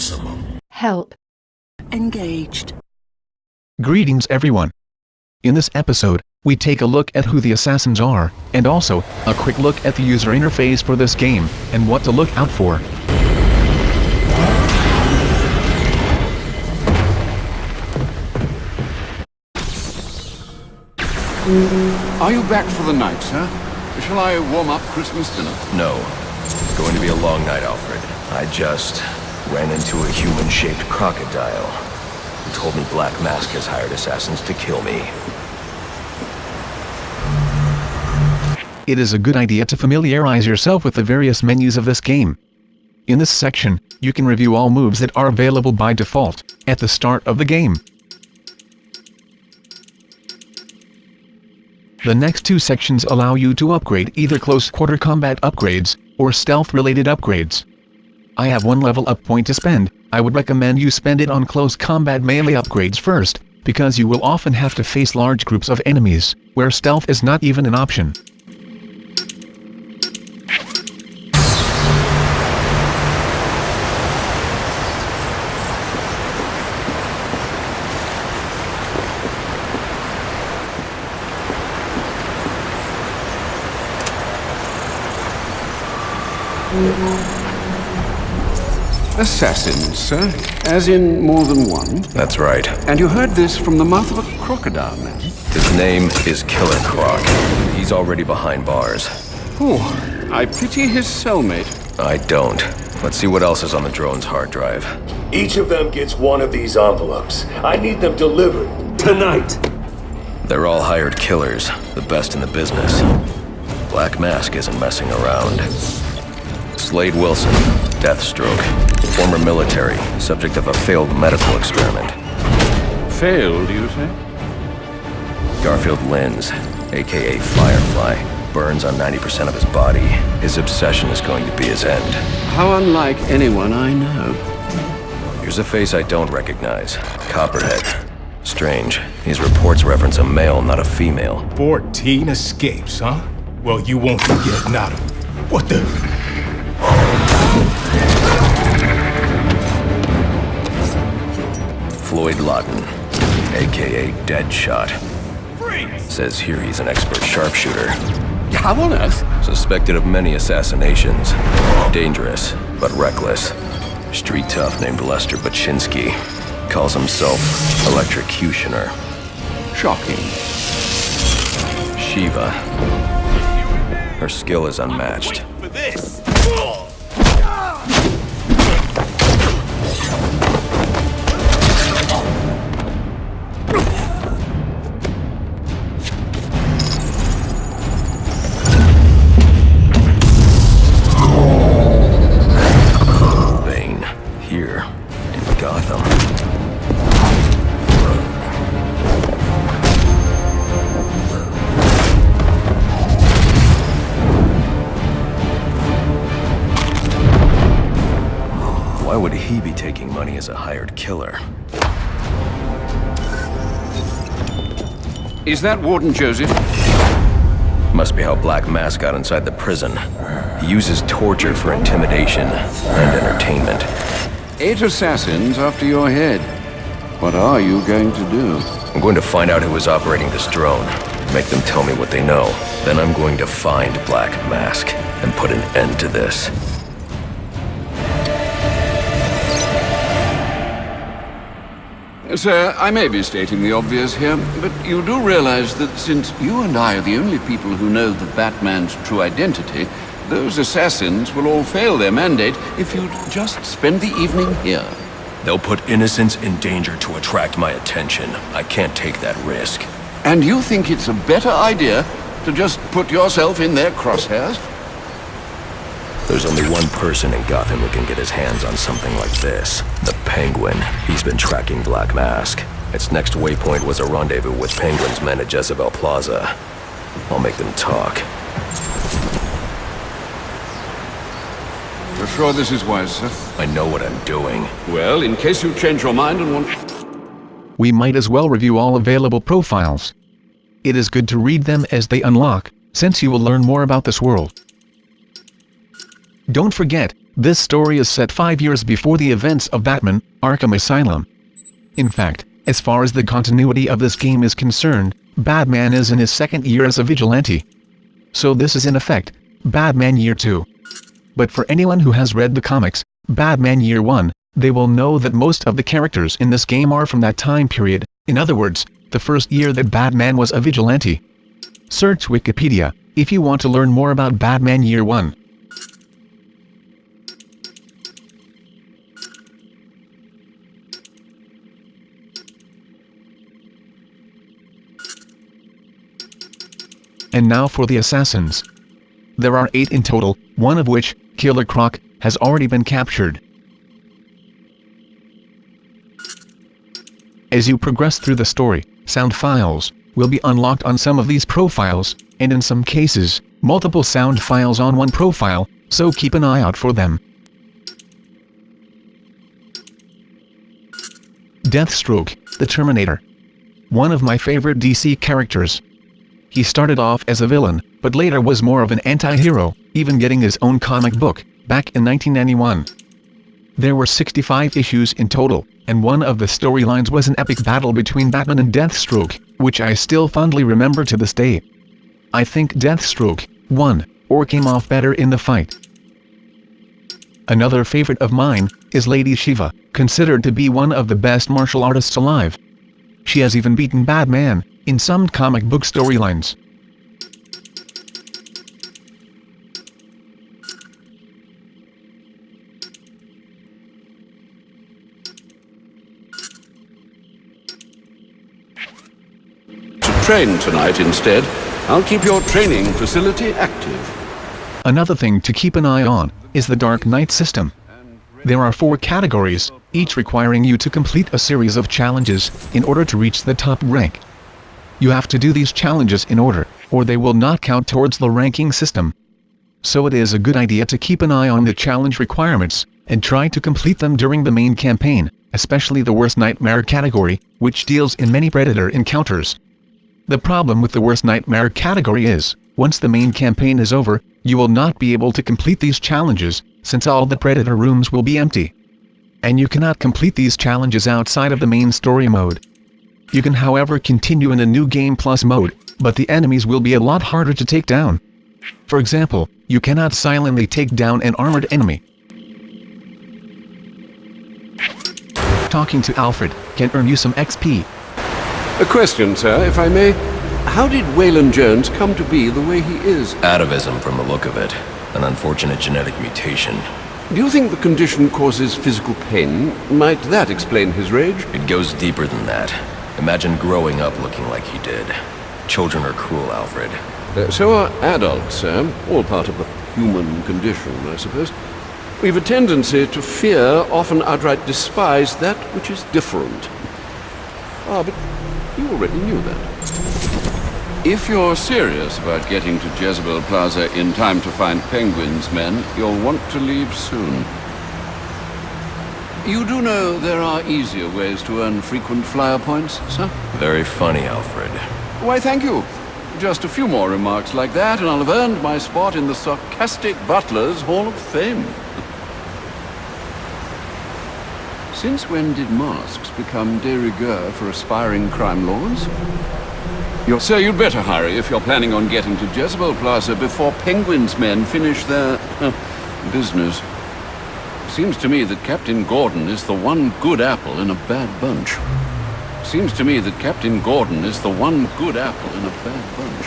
maximum. Help. Engaged. Greetings everyone. In this episode, we take a look at who the assassins are, and also, a quick look at the user interface for this game, and what to look out for. Are you back for the night, sir? Shall I warm up Christmas dinner? No. It's going to be a long night, Alfred. I just ran into a human-shaped crocodile who told me Black Mask has hired assassins to kill me. It is a good idea to familiarize yourself with the various menus of this game. In this section, you can review all moves that are available by default at the start of the game. The next two sections allow you to upgrade either close-quarter combat upgrades, or stealth-related upgrades. I have one level up point to spend. I would recommend you spend it on close combat melee upgrades first, because you will often have to face large groups of enemies, where stealth is not even an option. Assassins, sir? As in more than one? That's right. And you heard this from the mouth of a crocodile, man? His name is Killer Croc. He's already behind bars. Oh, I pity his cellmate. I don't. Let's see what else is on the drone's hard drive. Each of them gets one of these envelopes. I need them delivered tonight. They're all hired killers, the best in the business. Black Mask isn't messing around. Slade Wilson, Deathstroke, former military, subject of a failed medical experiment. Failed, you say? Garfield Linz, aka Firefly, burns on 90% of his body. His obsession is going to be his end. How unlike anyone I know. Here's a face I don't recognize. Copperhead. Strange. These reports reference a male, not a female. 14 escapes, huh? Well, you won't forget Nada. What the... Floyd Lawton, aka Deadshot. Says here he's an expert sharpshooter. How on earth? Suspected of many assassinations. Dangerous, but reckless. Street tough named Lester Baczynski. Calls himself Electrocutioner. Shocking. Shiva. Her skill is unmatched. For this! Bane, here in Gotham. Why would he be taking money as a hired killer? Is that Warden Joseph? Must be how Black Mask got inside the prison. He uses torture for intimidation and entertainment. 8 assassins after your head. What are you going to do? I'm going to find out who is operating this drone. Make them tell me what they know. Then I'm going to find Black Mask and put an end to this. Sir, I may be stating the obvious here, but you do realize that since you and I are the only people who know the Batman's true identity, those assassins will all fail their mandate if you'd just spend the evening here. They'll put innocents in danger to attract my attention. I can't take that risk. And you think it's a better idea to just put yourself in their crosshairs? There's only one person in Gotham who can get his hands on something like this. The Penguin. He's been tracking Black Mask. Its next waypoint was a rendezvous with Penguin's men at Jezebel Plaza. I'll make them talk. You're sure this is wise, sir? I know what I'm doing. Well, in case you change your mind and want... We might as well review all available profiles. It is good to read them as they unlock, since you will learn more about this world. Don't forget, This story is set 5 years before the events of Batman: Arkham Asylum. In fact, as far as the continuity of this game is concerned, Batman is in his second year as a vigilante. So this is in effect, Batman Year 2. But for anyone who has read the comics, Batman Year 1, they will know that most of the characters in this game are from that time period, in other words, the first year that Batman was a vigilante. Search Wikipedia, if you want to learn more about Batman Year 1. And now for the assassins. There are 8 in total, one of which, Killer Croc, has already been captured. As you progress through the story, sound files will be unlocked on some of these profiles, and in some cases, multiple sound files on one profile, so keep an eye out for them. Deathstroke, the Terminator. One of my favorite DC characters. He started off as a villain, but later was more of an anti-hero, even getting his own comic book, back in 1991. There were 65 issues in total, and one of the storylines was an epic battle between Batman and Deathstroke, which I still fondly remember to this day. I think Deathstroke won, or came off better in the fight. Another favorite of mine is Lady Shiva, considered to be one of the best martial artists alive. She has even beaten Batman in some comic book storylines. To train tonight instead, I'll keep your training facility active. Another thing to keep an eye on is the Dark Knight system. There are 4 categories, each requiring you to complete a series of challenges in order to reach the top rank. You have to do these challenges in order, or they will not count towards the ranking system. So it is a good idea to keep an eye on the challenge requirements, and try to complete them during the main campaign, especially the Worst Nightmare category, which deals in many Predator encounters. The problem with the Worst Nightmare category is, once the main campaign is over, you will not be able to complete these challenges, since all the Predator rooms will be empty. And you cannot complete these challenges outside of the main story mode. You can however continue in a New Game Plus mode, but the enemies will be a lot harder to take down. For example, you cannot silently take down an armored enemy. Talking to Alfred can earn you some XP. A question, sir, if I may. How did Waylon Jones come to be the way he is? Atavism from the look of it. An unfortunate genetic mutation. Do you think the condition causes physical pain? Might that explain his rage? It goes deeper than that. Imagine growing up looking like he did. Children are cruel, Alfred. So are adults, sir. All part of the human condition, I suppose. We've a tendency to fear, often outright despise, that which is different. Ah, but you already knew that. If you're serious about getting to Jezebel Plaza in time to find Penguin's men, you'll want to leave soon. You do know there are easier ways to earn frequent flyer points, sir? Very funny, Alfred. Why, thank you. Just a few more remarks like that, and I'll have earned my spot in the Sarcastic Butlers Hall of Fame. Since when did masks become de rigueur for aspiring crime lords? Sir, you'd better hurry if you're planning on getting to Jezebel Plaza before Penguin's men finish their business. Seems to me that Captain Gordon is the one good apple in a bad bunch. Seems to me that Captain Gordon is the one good apple in a bad bunch.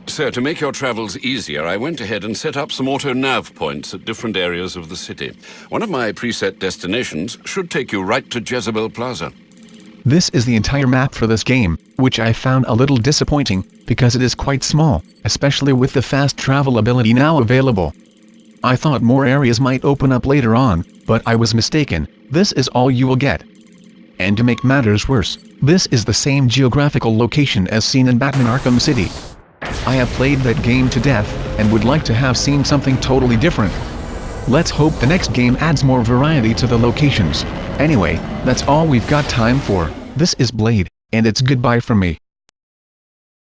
Sir, to make your travels easier, I went ahead and set up some auto-nav points at different areas of the city. One of my preset destinations should take you right to Jezebel Plaza. This is the entire map for this game, which I found a little disappointing, because it is quite small, especially with the fast travel ability now available. I thought more areas might open up later on, but I was mistaken. This is all you will get. And to make matters worse, this is the same geographical location as seen in Batman Arkham City. I have played that game to death, and would like to have seen something totally different. Let's hope the next game adds more variety to the locations. Anyway, that's all we've got time for. This is Blade, and it's goodbye from me.